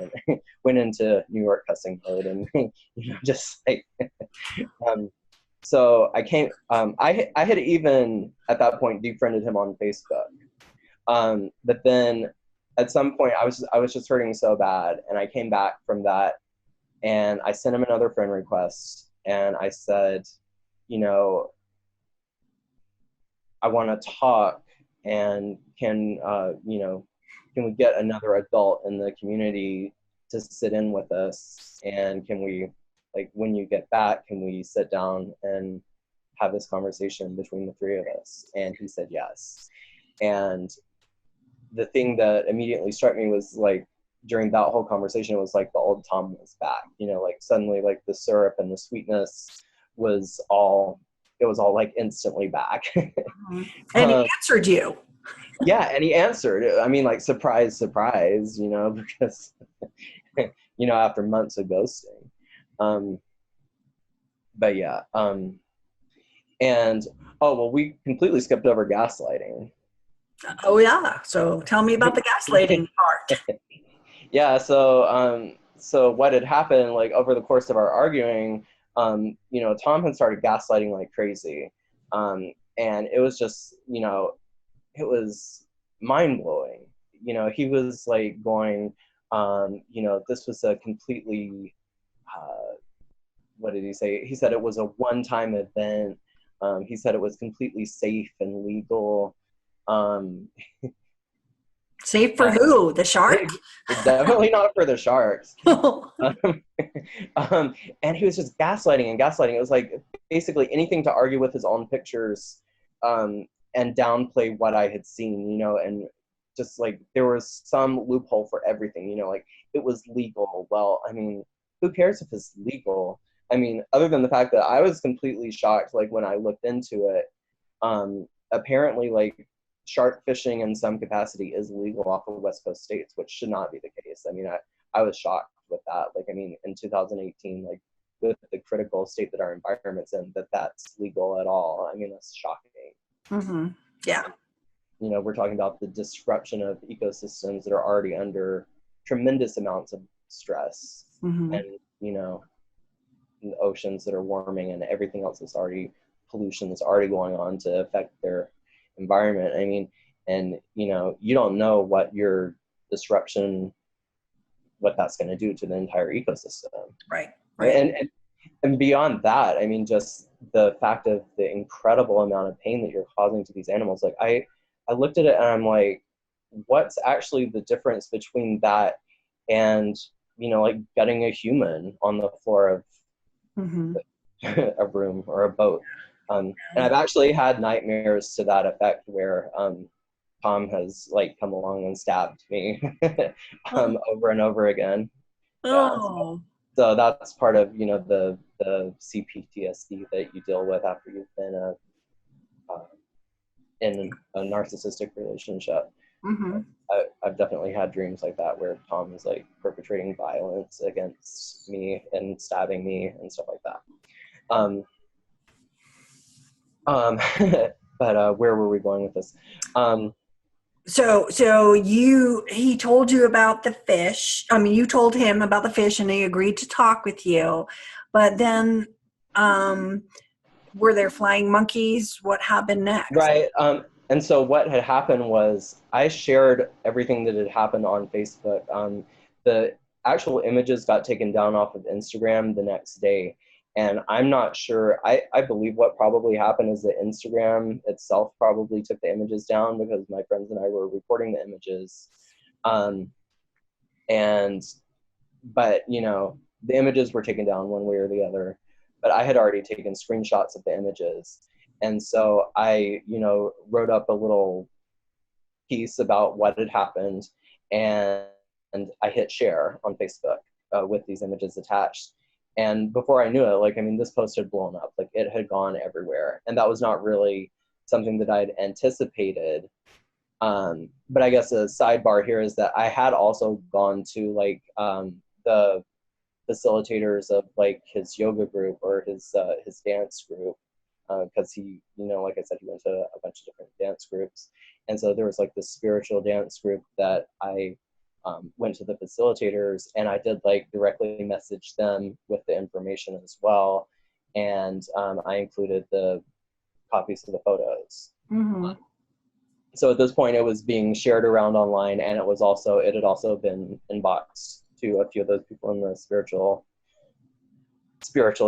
went into New York cussing mode and, you know, just like, so I came, I had even at that point defriended him on Facebook. But then at some point I was just hurting so bad, and I came back from that and I sent him another friend request, and I said, you know, I want to talk, and can, you know, can we get another adult in the community to sit in with us? And can we, like, when you get back, can we sit down and have this conversation between the three of us? And he said yes. And the thing that immediately struck me was like, during that whole conversation, it was like the old Tom was back, you know, like suddenly like the syrup and the sweetness was all, it was all like instantly back. And he answered you. Yeah, and he answered. I mean, like, surprise, surprise, you know, because, you know, after months of ghosting. But yeah. And, oh, well, we completely skipped over gaslighting. Oh yeah. So tell me about the gaslighting part. Yeah, so what had happened, like, over the course of our arguing, you know, Tom had started gaslighting like crazy. And it was just, you know, it was mind-blowing. You know, he was like going, you know, this was a completely, what did he say? He said it was a one-time event. He said it was completely safe and legal. Um, Safe for who? The shark? Definitely not for the sharks. And he was just gaslighting and gaslighting. It was like basically anything to argue with his own pictures, and downplay what I had seen, you know, and just like there was some loophole for everything, you know, like it was legal. Well, I mean, who cares if it's legal? I mean, other than the fact that I was completely shocked, like when I looked into it, apparently like shark fishing in some capacity is legal off of West Coast states, which should not be the case. I mean, I was shocked with that. Like, I mean, in 2018, like with the critical state that our environment's in, that's legal at all. I mean, that's shocking. Mm-hmm. Yeah. You know, we're talking about the disruption of ecosystems that are already under tremendous amounts of stress, Mm-hmm. and, you know, the oceans that are warming and everything else that's already pollution that's already going on to affect their environment. I mean, and, you know, you don't know what your disruption, what that's going to do to the entire ecosystem. Right. Right. And beyond that, I mean, just the fact of the incredible amount of pain that you're causing to these animals. Like, I looked at it and I'm like, what's actually the difference between that and, you know, like gutting a human on the floor of Mm-hmm. a room or a boat? And I've actually had nightmares to that effect where Tom has like come along and stabbed me over and over again. Yeah. Oh. So that's part of, you know, the CPTSD that you deal with after you've been in a narcissistic relationship. Mm-hmm. I've definitely had dreams like that where Tom is like perpetrating violence against me and stabbing me and stuff like that. But where were we going with this? So he told you about the fish. I mean, you told him about the fish and he agreed to talk with you. But then, were there flying monkeys? What happened next? Right. And so what had happened was I shared everything that had happened on Facebook. The actual images got taken down off of Instagram the next day. And I'm not sure, I believe what probably happened is that Instagram itself probably took the images down because my friends and I were reporting the images. Um, and, but, you know, the images were taken down one way or the other, but I had already taken screenshots of the images. And so I, you know, wrote up a little piece about what had happened, and I hit share on Facebook with these images attached. And before I knew it, like, I mean, this post had blown up, like it had gone everywhere. And that was not really something that I'd anticipated. But I guess a sidebar here is that I had also gone to like the facilitators of like his yoga group or his dance group, because he, you know, like I said, he went to a bunch of different dance groups. And so there was like this spiritual dance group that I went to the facilitators, and I did like directly message them with the information as well. And I included the copies of the photos. Mm-hmm. So at this point it was being shared around online, and it had also been inboxed to a few of those people in the spiritual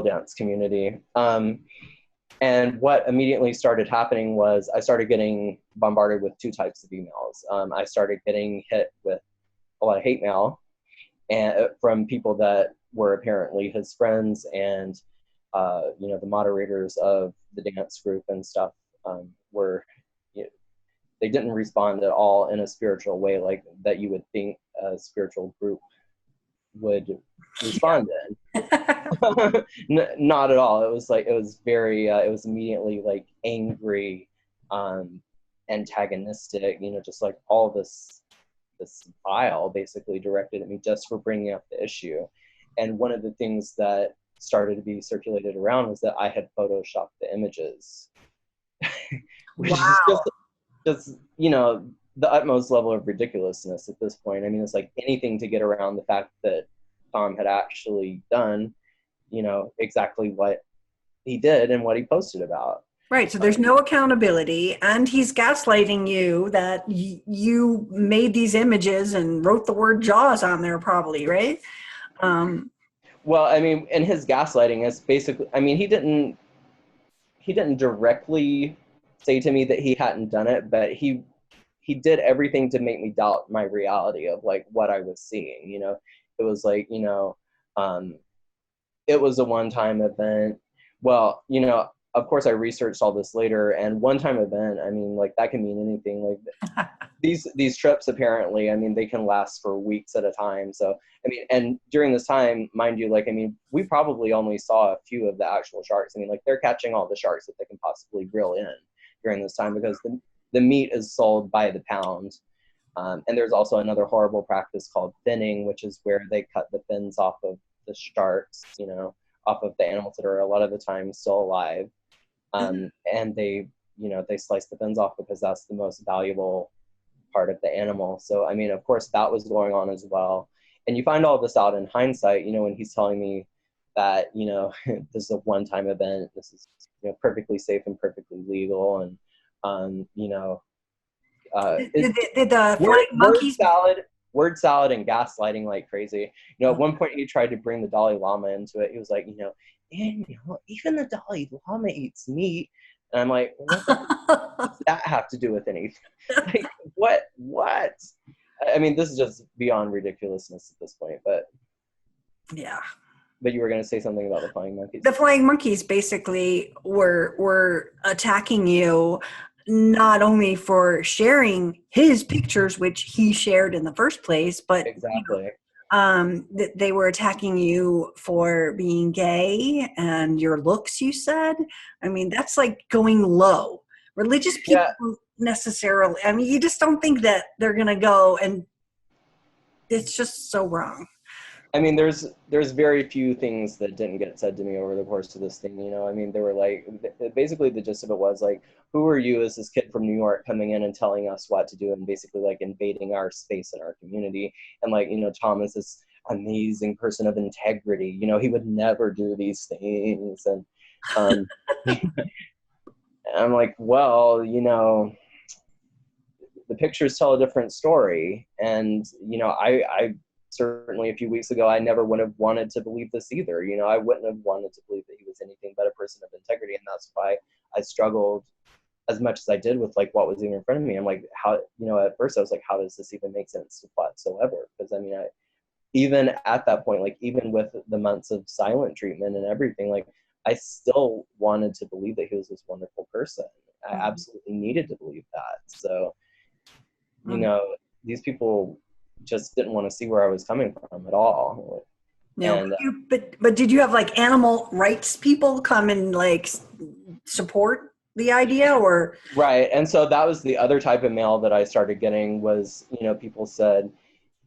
dance community. And what immediately started happening was I started getting bombarded with two types of emails. I started getting hit with a lot of hate mail and from people that were apparently his friends, and you know, the moderators of the dance group and stuff were, you know, they didn't respond at all in a spiritual way like that you would think a spiritual group would respond in. Not at all. It was like, it was very, it was immediately like angry, antagonistic, you know, just like all this bile basically directed at me just for bringing up the issue. And one of the things that started to be circulated around was that I had photoshopped the images, which Wow. is just, you know, the utmost level of ridiculousness at this point. I mean, it's like anything to get around the fact that Tom had actually done, you know, exactly what he did and what he posted about. Right. So there's no accountability, and he's gaslighting you that you made these images and wrote the word Jaws on there, probably, right? Well, I mean, and his gaslighting is basically, I mean, he didn't directly say to me that he hadn't done it, but he did everything to make me doubt my reality of like what I was seeing. You know, it was like, you know, it was a one-time event. Well, you know, of course I researched all this later, and one-time event, I mean, like that can mean anything. Like these trips apparently, I mean, they can last for weeks at a time. So, I mean, and during this time, mind you, like, I mean, we probably only saw a few of the actual sharks. I mean, like they're catching all the sharks that they can possibly reel in during this time, because the meat is sold by the pound. And there's also another horrible practice called finning, which is where they cut the fins off of the sharks, you know, off of the animals that are a lot of the time still alive. And they, you know, they slice the fins off because that's the most valuable part of the animal. So, I mean, of course, that was going on as well. And you find all this out in hindsight, you know, when he's telling me that, you know, this is a one-time event, this is, you know, perfectly safe and perfectly legal. And, you know, Did the flying monkeys? word salad and gaslighting like crazy. You know, at one point he tried to bring the Dalai Lama into it. He was like, you know, Daniel, even the Dalai Lama eats meat. And I'm like, what does that have to do with anything? Like, what? I mean, this is just beyond ridiculousness at this point, but Yeah. But you were going to say something about the flying monkeys. The flying monkeys basically were attacking you, not only for sharing his pictures, which he shared in the first place, but exactly. They were attacking you for being gay and your looks, you said. I mean, that's like going low. Religious people don't necessarily, I mean, you just don't think that they're going to go, and it's just so wrong. I mean, there's very few things that didn't get said to me over the course of this thing, you know. I mean, there were like, basically the gist of it was like, who are you as this kid from New York coming in and telling us what to do, and basically like invading our space and our community. And like, you know, Tom is this amazing person of integrity. You know, he would never do these things. And um, I'm like, well, you know, the pictures tell a different story. And, you know, I certainly a few weeks ago, I never would have wanted to believe this either. You know, I wouldn't have wanted to believe that he was anything but a person of integrity. And that's why I struggled as much as I did with like what was even in front of me. I'm like, how, you know, at first I was like, how does this even make sense whatsoever? Because I mean, even at that point, like even with the months of silent treatment and everything, like I still wanted to believe that he was this wonderful person. I absolutely needed to believe that. So, you know, these people just didn't want to see where I was coming from at all. No, And but did you have like animal rights people come and like support the idea, or? right. And so that was the other type of mail that I started getting was, you know, people said,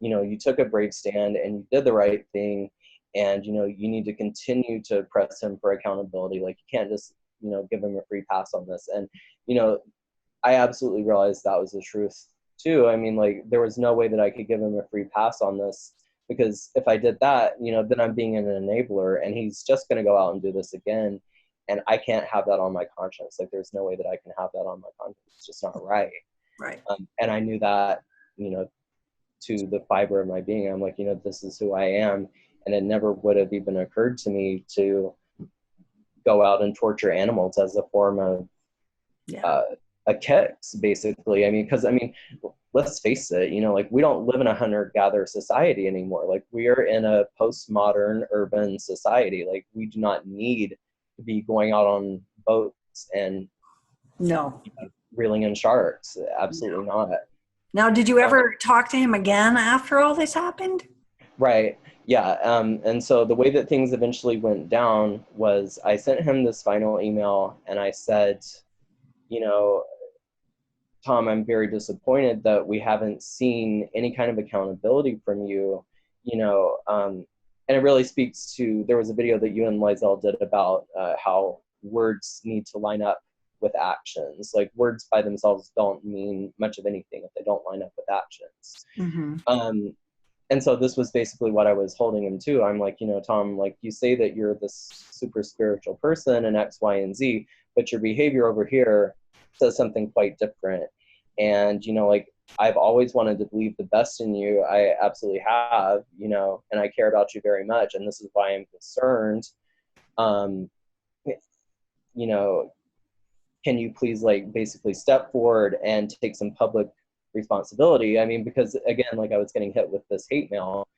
you know, you took a brave stand and you did the right thing. And, you know, you need to continue to press him for accountability. Like you can't just, you know, give him a free pass on this. And, you know, I absolutely realized that was the truth too. I mean, like there was no way that I could give him a free pass on this, because if I did that, you know, then I'm being an enabler and he's just going to go out and do this again. And I can't have that on my conscience. Like there's no way that I can have that on my conscience. It's just not right. Right. And I knew that, you know, to the fiber of my being. I'm like, you know, this is who I am. And it never would have even occurred to me to go out and torture animals as a form of a kicks, basically. I mean, because I mean, let's face it, you know, like we don't live in a hunter-gatherer society anymore. Like we are in a postmodern urban society. Like we do not need to be going out on boats and No, you know, reeling in sharks. Absolutely not. Now, did you ever talk to him again after all this happened? Right. Yeah. And so the way that things eventually went down was I sent him this final email and I said, you know, Tom, I'm very disappointed that we haven't seen any kind of accountability from you, you know, and it really speaks to, there was a video that you and Lizelle did about how words need to line up with actions. Like words by themselves don't mean much of anything if they don't line up with actions. And so this was basically what I was holding him to. I'm like, you know, Tom, like you say that you're this super spiritual person and X, Y, and Z, but your behavior over here says something quite different. And, you know, like I've always wanted to believe the best in you. I absolutely have, you know, and I care about you very much. And this is why I'm concerned. You know, can you please like basically step forward and take some public responsibility? I mean, because again, like I was getting hit with this hate mail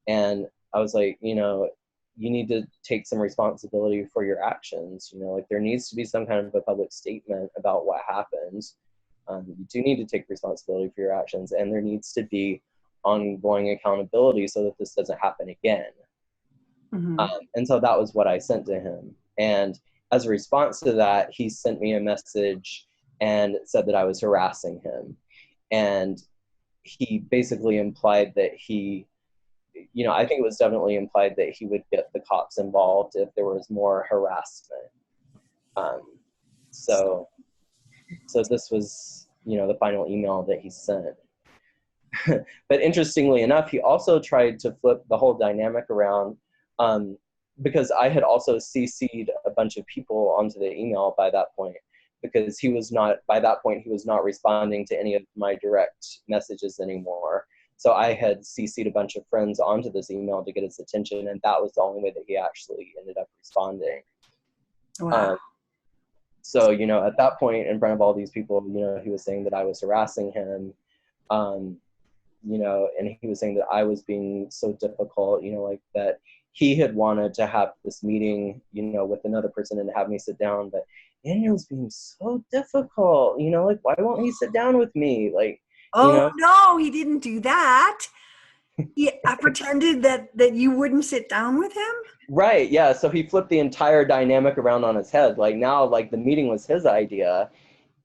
and I was like, you know, you need to take some responsibility for your actions. You know, like there needs to be some kind of a public statement about what happened. You do need to take responsibility for your actions, and there needs to be ongoing accountability so that this doesn't happen again. And so that was what I sent to him. And as a response to that, he sent me a message and said that I was harassing him. And he basically implied that he, you know, I think it was definitely implied that he would get the cops involved if there was more harassment. So this was, you know, the final email that he sent. But interestingly enough, he also tried to flip the whole dynamic around, because I had also CC'd a bunch of people onto the email by that point, because he was not responding to any of my direct messages anymore. So I had CC'd a bunch of friends onto this email to get his attention, and that was the only way that he actually ended up responding. Wow. So, you know, at that point, in front of all these people, you know, he was saying that I was harassing him, you know, and he was saying that I was being so difficult, you know, like that he had wanted to have this meeting, you know, with another person and have me sit down, but Daniel's being so difficult, you know, like, why won't he sit down with me? Like, Oh, you know? no, he didn't do that. I pretended that you wouldn't sit down with him? Right, yeah, so he flipped the entire dynamic around on his head. Like now, like the meeting was his idea,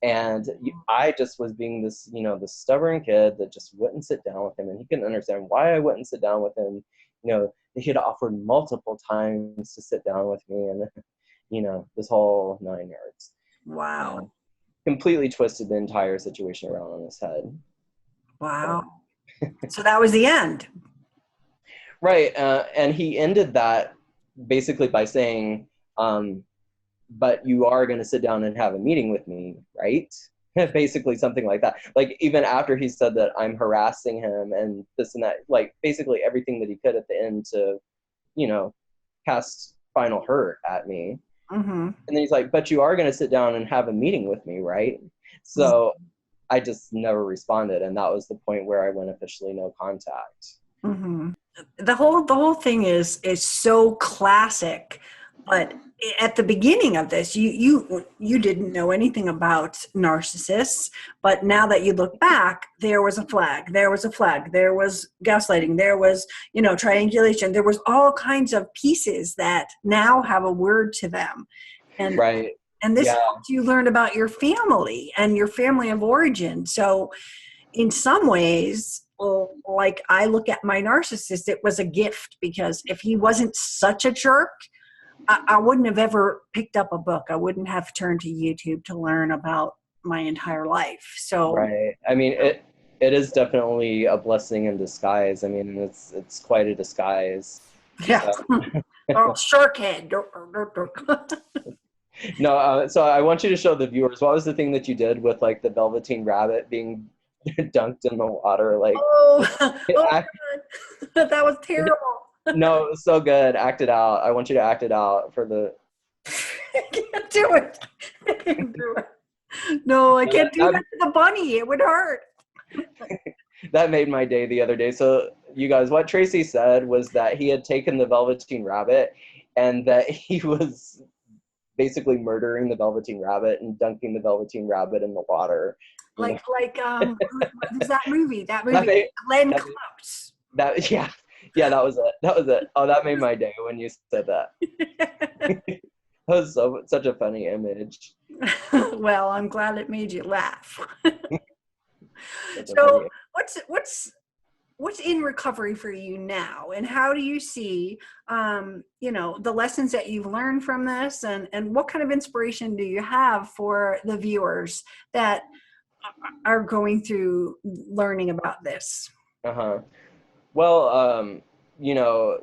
and I just was being this, you know, this stubborn kid that just wouldn't sit down with him, and he couldn't understand why I wouldn't sit down with him. You know, he had offered multiple times to sit down with me, and, you know, this whole 9 yards. Wow. Completely twisted the entire situation around on his head. Wow. So that was the end. Right. And he ended that basically by saying, but you are going to sit down and have a meeting with me, right? Basically something like that. Like, even after he said that I'm harassing him and this and that, like basically everything that he could at the end to, you know, cast final hurt at me. Mm-hmm. And then he's like, but you are going to sit down and have a meeting with me, right? So I just never responded. And that was the point where I went officially no contact. Mm-hmm. The whole thing is so classic, but at the beginning of this, you didn't know anything about narcissists, but now that you look back, there was a flag, there was a flag, there was gaslighting, there was, triangulation, there was all kinds of pieces that now have a word to them, and Right. and this Yeah. helps you learn about your family and your family of origin. So in some ways, like I look at my narcissist, it was a gift, because if he wasn't such a jerk, I wouldn't have ever picked up a book. I wouldn't have turned to YouTube to learn about my entire life. So, Right. I mean, it is definitely a blessing in disguise. I mean, it's quite a disguise. yeah. Oh, shark head. No, so I want you to show the viewers, what was the thing that you did with like the Velveteen Rabbit being dunked in the water? Like, Oh, act, God. That was terrible. no, it was so good. Act it out. I want you to act it out for the. I can't do it. I can't do it. No, I can't do that to the bunny. It would hurt. That made my day the other day. So you guys, what Tracy said was that he had taken the Velveteen Rabbit and that he was basically murdering the Velveteen Rabbit and dunking the Velveteen Rabbit in the water. Like who's that movie? That movie, That made, Glenn that, Close. that yeah, that was it. That was it. Oh, that made my day when you said that. That was such a funny image. Well, I'm glad it made you laugh. Such a So, funny what's in recovery for you now, and how do you see, the lessons that you've learned from this, and what kind of inspiration do you have for the viewers that are going through learning about this? Uh-huh. Well,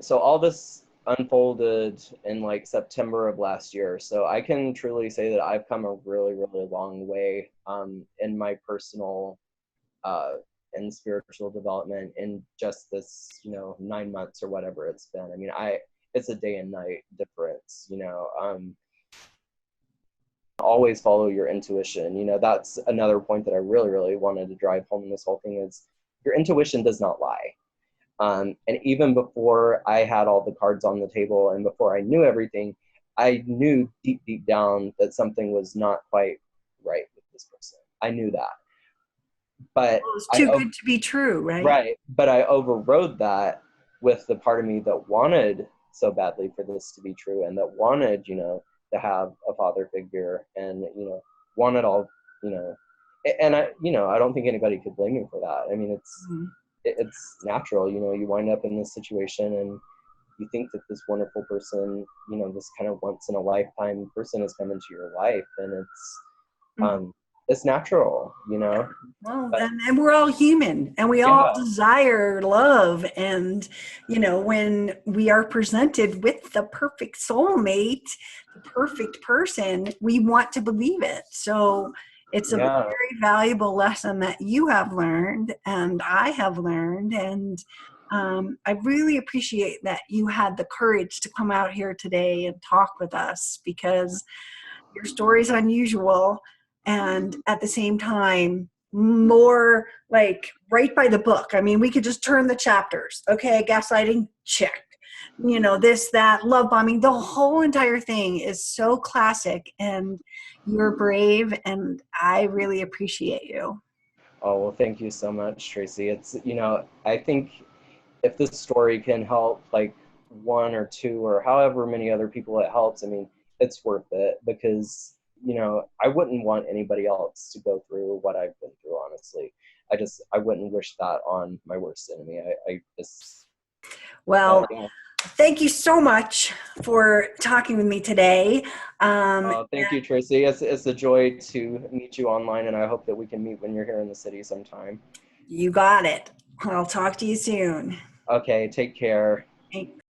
so all this unfolded in like September of last year. So I can truly say that I've come a really, really long way in my personal and spiritual development in just this, 9 months or whatever it's been. I mean, it's a day and night difference, always follow your intuition. That's another point that I really, really wanted to drive home in this whole thing is your intuition does not lie. And even before I had all the cards on the table and before I knew everything, I knew deep, deep down that something was not quite right with this person. I knew that. But Well, it's too good to be true, right? right. But I overrode that with the part of me that wanted so badly for this to be true and that wanted, to have a father figure and, wanted all, and I don't think anybody could blame me for that. I mean, it's natural, you wind up in this situation and you think that this wonderful person, this kind of once in a lifetime person has come into your life, and it's natural, Well, but and we're all human, and we all desire love, and when we are presented with the perfect soulmate, the perfect person, we want to believe it. So it's a very valuable lesson that you have learned and I have learned, and I really appreciate that you had the courage to come out here today and talk with us, because your story is unusual and at the same time more like right by the book. I mean, we could just turn the chapters. Okay, gaslighting, check. This, that, love bombing, the whole entire thing is so classic, and you're brave, and I really appreciate you. Oh, well, thank you so much, Tracy. It's, I think if this story can help like one or two or however many other people it helps, I mean, it's worth it, because, I wouldn't want anybody else to go through what I've been through, honestly. I wouldn't wish that on my worst enemy. I just, well, thank you so much for talking with me today. Thank you, Tracy. It's a joy to meet you online, and I hope that we can meet when you're here in the city sometime. You got it. I'll talk to you soon. Okay, take care. Thanks.